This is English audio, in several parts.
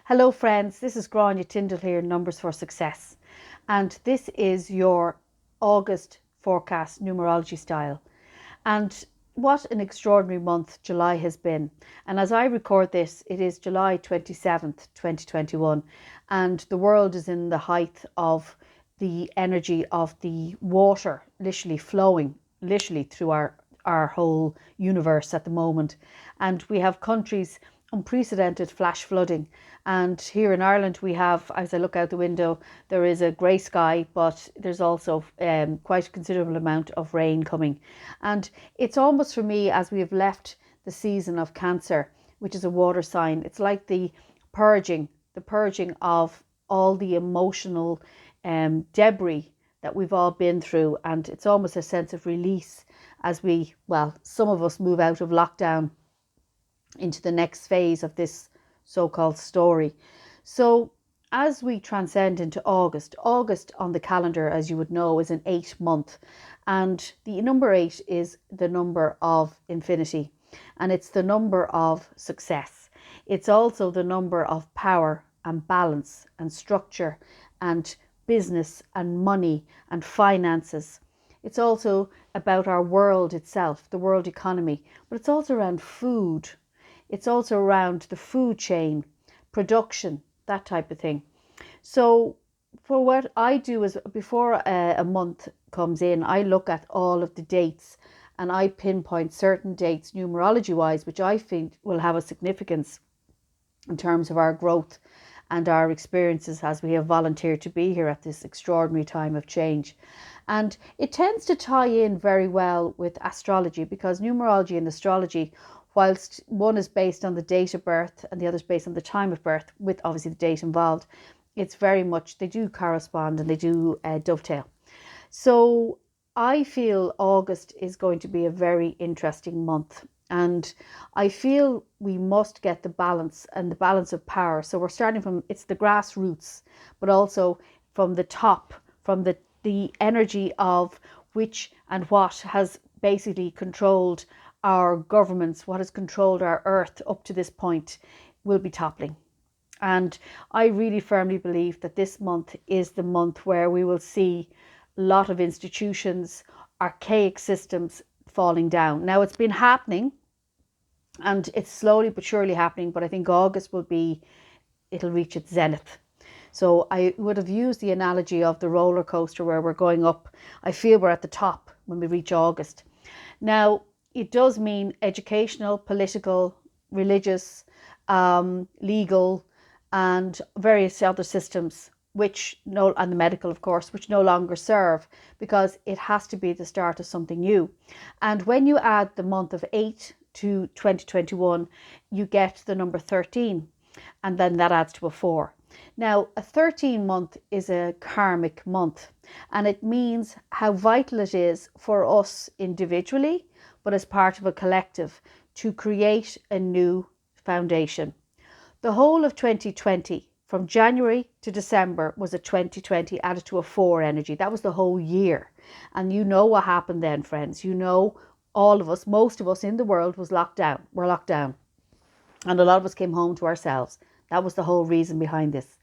Hello friends, this is Grania Tyndall here, Numbers for Success. And this is your August forecast numerology style. And what an extraordinary month July has been. And as I record this, it is July 27th, 2021. And the world is in the height of the energy of the water literally flowing, literally through our whole universe at the moment. And we have countries unprecedented flash flooding. And here in Ireland, we have, as I look out the window, there is a grey sky, but there's also quite a considerable amount of rain coming. And it's almost for me, as we have left the season of Cancer, which is a water sign, it's like the purging of all the emotional debris that we've all been through. And it's almost a sense of release as some of us move out of lockdown into the next phase of this so-called story. So as we transcend into August on the calendar, as you would know, is an 8 month, and the number 8 is the number of infinity, and it's the number of success. It's also the number of power and balance and structure and business and money and finances. It's also about our world itself, the world economy, but it's also around food. It's also around the food chain, production, that type of thing. So for what I do is before a month comes in, I look at all of the dates and I pinpoint certain dates numerology wise, which I think will have a significance in terms of our growth and our experiences as we have volunteered to be here at this extraordinary time of change. And it tends to tie in very well with astrology, because numerology and astrology, whilst one is based on the date of birth and the other is based on the time of birth, with obviously the date involved, it's very much, they do correspond and they do dovetail. So I feel August is going to be a very interesting month. And I feel we must get the balance and the balance of power. So we're starting from, it's the grassroots, but also from the top, from the energy of which and what has basically controlled our governments, what has controlled our earth up to this point, will be toppling. And I really firmly believe that this month is the month where we will see a lot of institutions, archaic systems falling down. Now, it's been happening and it's slowly but surely happening, but I think August it'll reach its zenith. So I would have used the analogy of the roller coaster where we're going up. I feel we're at the top when we reach August. Now, it does mean educational, political, religious, legal, and various other systems, and the medical, of course, which no longer serve, because it has to be the start of something new. And when you add the month of 8 to 2021, you get the number 13, and then that adds to a 4. Now, a 13 month is a karmic month, and it means how vital it is for us individually, but as part of a collective, to create a new foundation. The whole of 2020, from January to December, was a 2020 added to a 4 energy. That was the whole year. And you know what happened then, friends. You know, all of us, most of us in the world were locked down. And a lot of us came home to ourselves. That was the whole reason behind this.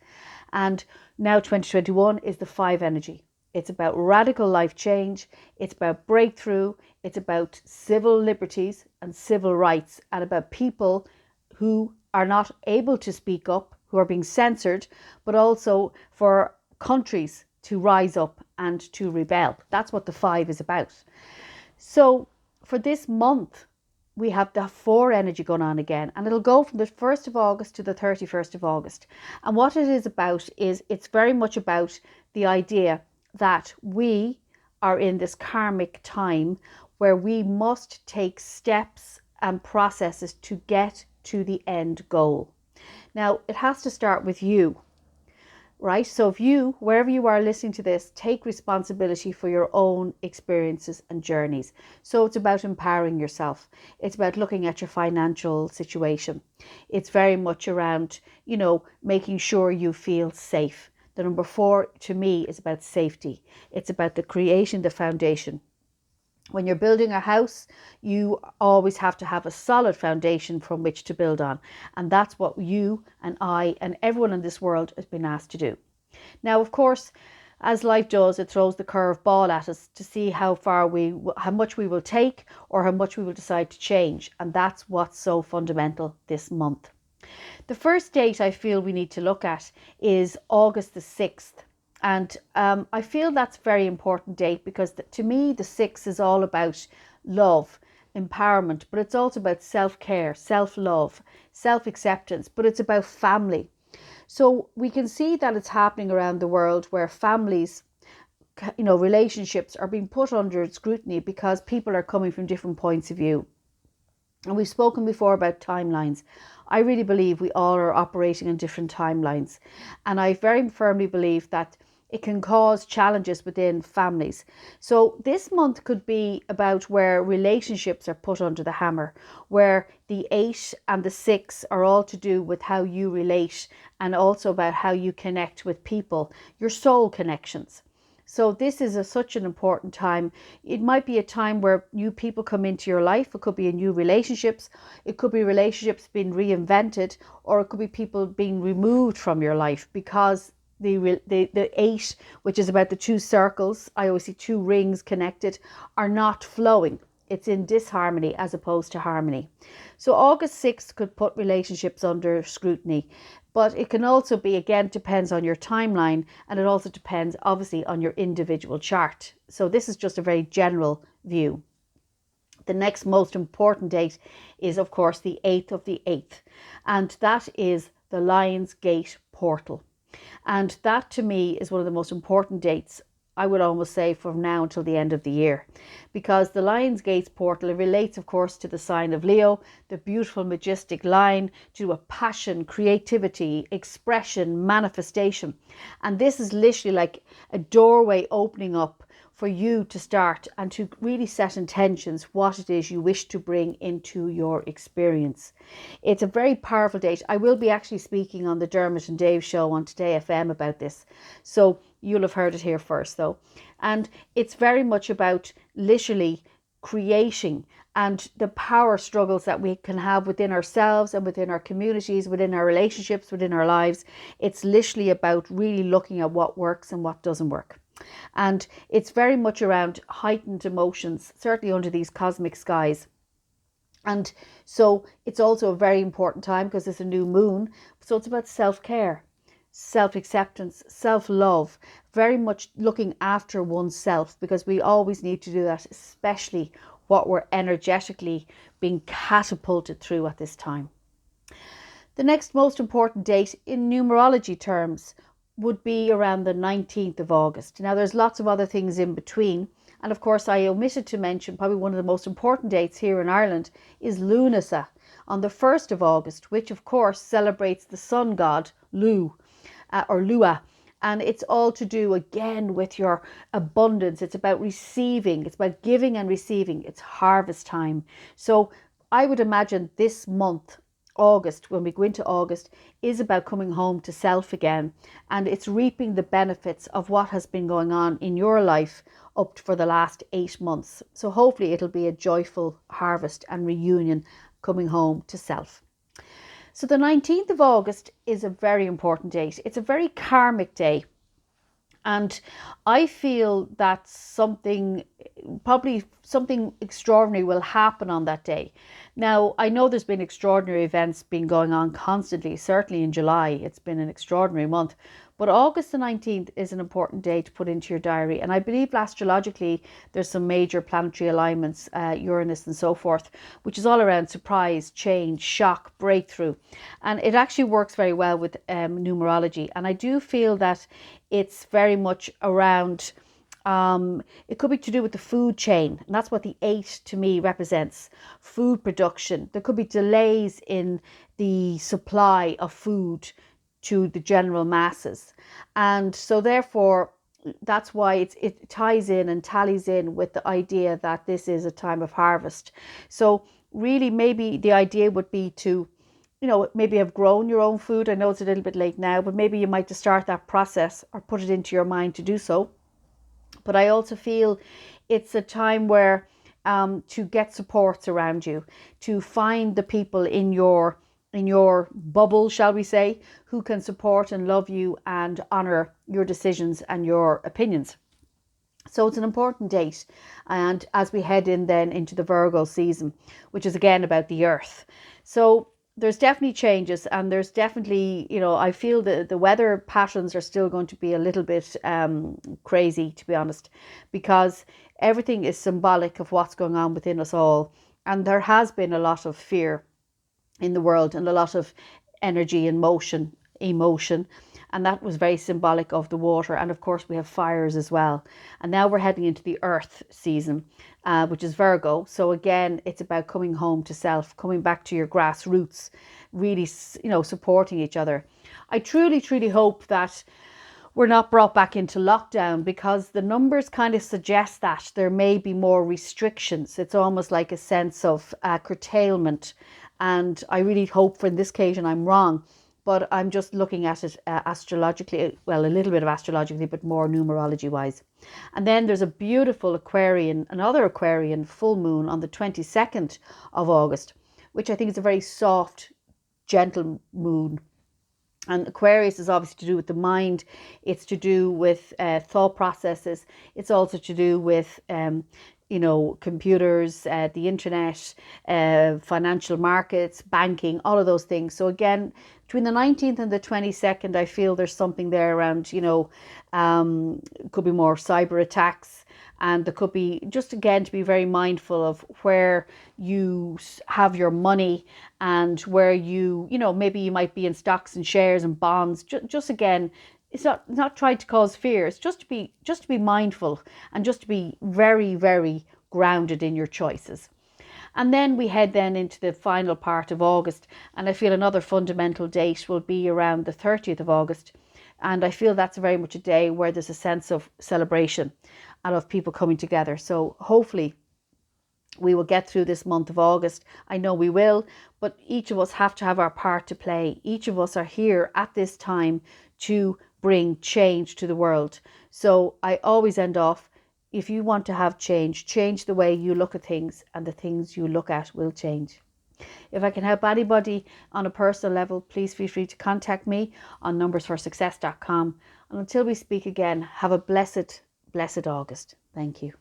And now 2021 is the 5 energy. It's about radical life change. It's about breakthrough. It's about civil liberties and civil rights, and about people who are not able to speak up, who are being censored, but also for countries to rise up and to rebel. That's what the 5 is about. So for this month, we have the 4 energy going on again, and it'll go from the 1st of August to the 31st of August. And what it is about is, it's very much about the idea that we are in this karmic time where we must take steps and processes to get to the end goal. Now, it has to start with you, right? So if you, wherever you are listening to this, take responsibility for your own experiences and journeys. So it's about empowering yourself. It's about looking at your financial situation. It's very much around, making sure you feel safe. The number 4 to me is about safety. It's about the foundation. When you're building a house, you always have to have a solid foundation from which to build on. And that's what you and I and everyone in this world has been asked to do. Now, of course, as life does, it throws the curve ball at us to see how much we will take or how much we will decide to change. And that's what's so fundamental this month. The first date I feel we need to look at is August the 6th. And I feel that's a very important date because to me, the 6th is all about love, empowerment, but it's also about self-care, self-love, self-acceptance, but it's about family. So we can see that it's happening around the world where families, relationships are being put under scrutiny because people are coming from different points of view. And we've spoken before about timelines. I really believe we all are operating on different timelines. And I very firmly believe that it can cause challenges within families. So this month could be about where relationships are put under the hammer, where the 8 and the 6 are all to do with how you relate and also about how you connect with people, your soul connections. So this is such an important time. It might be a time where new people come into your life. It could be new relationships. It could be relationships being reinvented, or it could be people being removed from your life because the 8, which is about the 2 circles, I always see 2 rings connected, are not flowing. It's in disharmony as opposed to harmony. So August 6th could put relationships under scrutiny, but it can also be, again, depends on your timeline, and it also depends obviously on your individual chart. So this is just a very general view. The next most important date is, of course, the 8th of the 8th, and that is the Lion's Gate portal. And that to me is one of the most important dates, I would almost say, from now until the end of the year, because the Lion's Gate portal, it relates, of course, to the sign of Leo, the beautiful, majestic lion, to a passion, creativity, expression, manifestation. And this is literally like a doorway opening up for you to start and to really set intentions, what it is you wish to bring into your experience. It's a very powerful date. I will be actually speaking on the Dermot and Dave show on Today FM about this. So you'll have heard it here first though. And it's very much about literally creating and the power struggles that we can have within ourselves and within our communities, within our relationships, within our lives. It's literally about really looking at what works and what doesn't work. And it's very much around heightened emotions, certainly under these cosmic skies. And so it's also a very important time because it's a new moon. So it's about self-care, self-acceptance, self-love, very much looking after oneself, because we always need to do that, especially what we're energetically being catapulted through at this time. The next most important date in numerology terms would be around the 19th of August. Now there's lots of other things in between. And of course I omitted to mention probably one of the most important dates here in Ireland is Lunasa on the 1st of August, which of course celebrates the sun god or Lua. And it's all to do again with your abundance. It's about receiving, it's about giving and receiving. It's harvest time. So I would imagine this month, August, when we go into August, is about coming home to self again, and it's reaping the benefits of what has been going on in your life up for the last 8 months. So hopefully it'll be a joyful harvest and reunion coming home to self. So the 19th of August is a very important date. It's a very karmic day. And I feel that probably something extraordinary will happen on that day. Now, I know there's been extraordinary events been going on constantly, certainly in July. It's been an extraordinary month. But August the 19th is an important day to put into your diary. And I believe astrologically, there's some major planetary alignments, Uranus and so forth, which is all around surprise, change, shock, breakthrough. And it actually works very well with numerology. And I do feel that it's very much around, it could be to do with the food chain. And that's what the 8 to me represents, food production. There could be delays in the supply of food to the general masses. And so therefore, that's why it ties in and tallies in with the idea that this is a time of harvest. So really maybe the idea would be to, maybe have grown your own food. I know it's a little bit late now, but maybe you might just start that process or put it into your mind to do so. But I also feel it's a time where to get supports around you, to find the people in your bubble, shall we say, who can support and love you and honor your decisions and your opinions. So it's an important date. And as we head in then into the Virgo season, which is again about the earth. So there's definitely changes, and there's definitely, I feel the weather patterns are still going to be a little bit crazy, to be honest, because everything is symbolic of what's going on within us all. And there has been a lot of fear in the world and a lot of energy and emotion. And that was very symbolic of the water. And of course, we have fires as well. And now we're heading into the earth season, which is Virgo. So again, it's about coming home to self, coming back to your grassroots, really, supporting each other. I truly, truly hope that we're not brought back into lockdown, because the numbers kind of suggest that there may be more restrictions. It's almost like a sense of curtailment. And I really hope for in this occasion I'm wrong, but I'm just looking at it astrologically, well, a little bit of astrologically, but more numerology wise. And then there's a beautiful another Aquarian full moon on the 22nd of August, which I think is a very soft, gentle moon. And Aquarius is obviously to do with the mind. It's to do with thought processes. It's also to do with, computers, the internet, financial markets, banking, all of those things. So again, between the 19th and the 22nd, I feel there's something there around, could be more cyber attacks. And there could be, just again, to be very mindful of where you have your money, and where maybe you might be in stocks and shares and bonds. Just again, it's not trying to cause fear. It's just to be mindful, and just to be very, very grounded in your choices. And then we head then into the final part of August, and I feel another fundamental date will be around the 30th of August. And I feel that's very much a day where there's a sense of celebration and of people coming together. So hopefully we will get through this month of August. I know we will, but each of us have to have our part to play. Each of us are here at this time to bring change to the world. So I always end off, if you want to have change the way you look at things, and the things you look at will change. If I can help anybody on a personal level, please feel free to contact me on numbersforsuccess.com. And until we speak again, have a blessed, blessed August. Thank you.